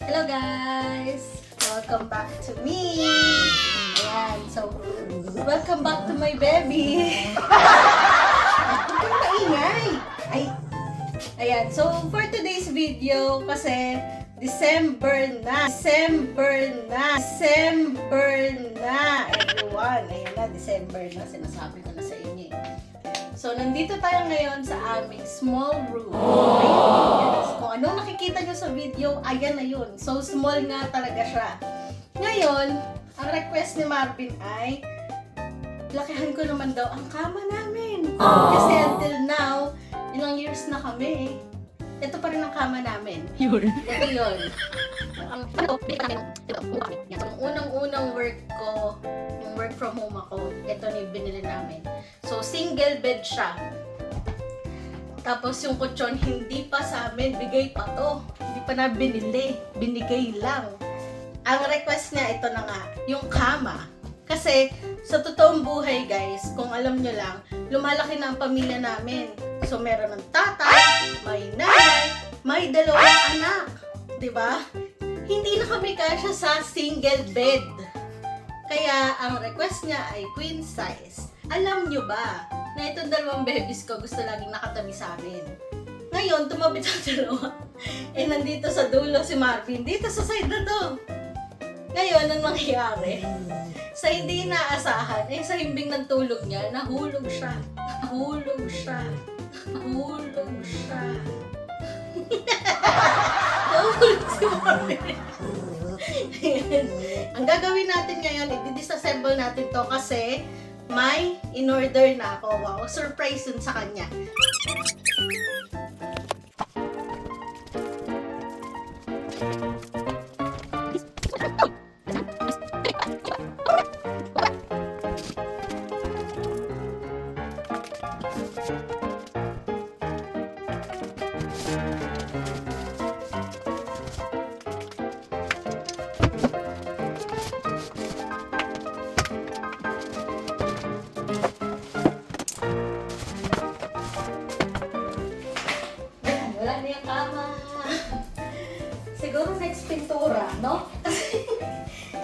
Hello guys! Welcome back to me! Ayan, so, welcome back to my baby! Huwag kang maingay! Ay! Ayan, so for today's video, kasi December na! Everyone! Ayan na, December na, sinasabi ko na sa inyo eh. So, nandito tayo ngayon sa aming small room. Yes. Kung anong nakikita nyo sa video, ayan na yun. So, small nga talaga siya. Ngayon, ang request ni Marvin ay, lakihan ko naman daw ang kama namin. Kasi until now, ilang years na kami. Ito pa rin ang kama namin. Ito yun. So, yung unang-unang work ko, yung work from home ako, ito na yung binili namin. So, single bed siya. Tapos yung kutsyon, hindi pa sa amin, bigay pa to. Hindi pa na binili, binigay lang. Ang request niya, ito na nga, yung kama. Kasi, sa totoong buhay guys, kung alam nyo lang, lumalaki na ang pamilya namin. So, meron ng tatay, may nanay, may dalawang anak. Diba? Hindi na kami kasya sa single bed. Kaya, ang request niya ay queen size. Alam nyo ba, na itong dalawang babies ko gusto laging nakatabi sa amin. Ngayon, tumabit sa dalawa. Eh, nandito sa dulo si Marvin. Dito sa side na to. Ngayon, ang nangyayari, sa hindi inaasahan, eh, sa himbing ng tulog niya, nahulog siya. Nahulog siya. Nahulog siya. Nahulog si Marvin. Ang gagawin natin ngayon, i-disassemble natin to kasi may in-order na ako. Wow, surprise yun sa kanya. Wala na yung kama. Siguro next pintura, no? Kasi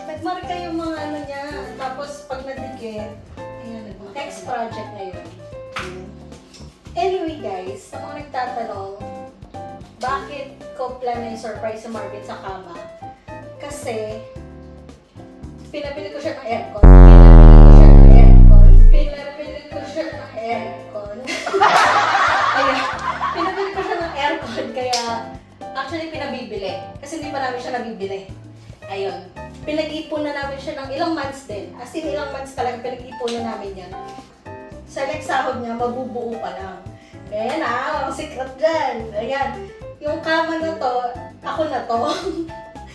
nagmarka yung mga ano niya. Tapos pag nadikit, ayan, next project na yun. Anyway guys, sa mga nagtatanong, bakit ko plan na yung surprise sa Marvin sa kama? Kasi, pinabili ko siya ng aircon. Kaya, actually, pinabibili. Kasi hindi pa namin siya nabibili. Ayun. Pinag-ipon na namin siya ng ilang months din. As in, ilang months talaga pinag-ipon na namin yan. Sa next sahod niya, mabubuo pa lang. Ayan ang secret dyan. Ayan. Yung kama na to, ako na to.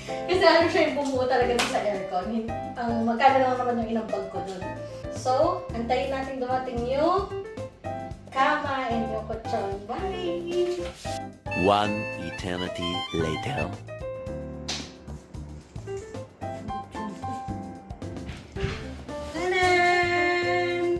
Kasi ano siya yung bumuo talaga sa aircon. Ang magkano lang naman yung inambag ko dun. So, antayin natin dumating yung kama and yung kutsyon. Bye! One eternity later. Tanan!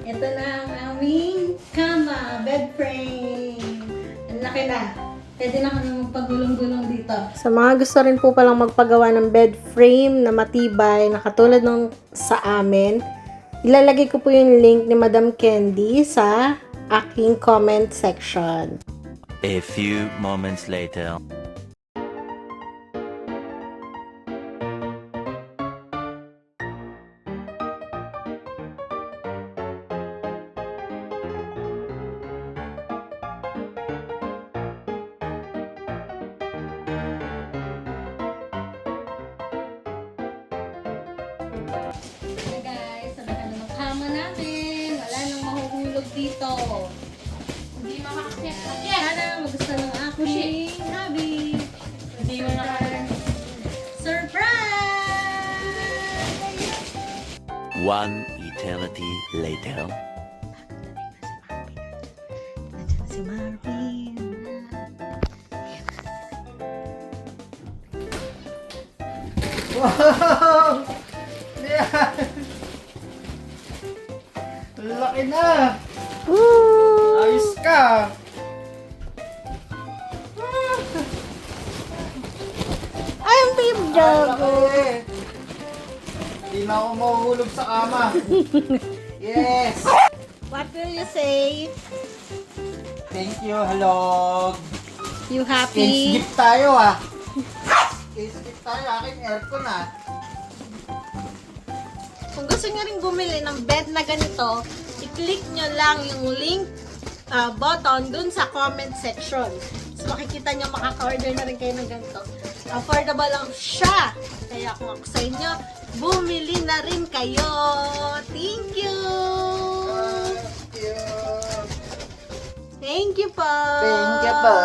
Ito na ang aming kama, bed frame. Ang laki na. Pwede na kami magpagulong-gulong dito. Sa mga gusto rin po palang magpagawa ng bed frame na matibay, na katulad ng sa amin, ilalagay ko po yung link ni Madam Candy sa aking comment section. A few moments later. Okay guys, talaga ng kama namin. Wala nang mahuhulog dito. Hindi makakakit. Sana magustuhan ng aking hubby. Hindi mo nakakit. Surprise! One eternity later. Nandiyan si Marvin. Wow! Yan! Laki na! Ayos ka! laki. Hindi na ako mahuhulog sa kama. Yes! What will you say? Thank you, hello. You Case happy? gift tayo ah. Case gift tayo, aking aircon ah. Kung gusto nyo rin bumili ng bed na ganito, i-click nyo lang yung link button dun sa comment section. So makikita nyo, makaka-order na rin kayo ng ganito. Affordable lang siya. Kaya kung ako sa inyo, bumili na rin kayo. Thank you! Thank you. Thank you po! Thank you po.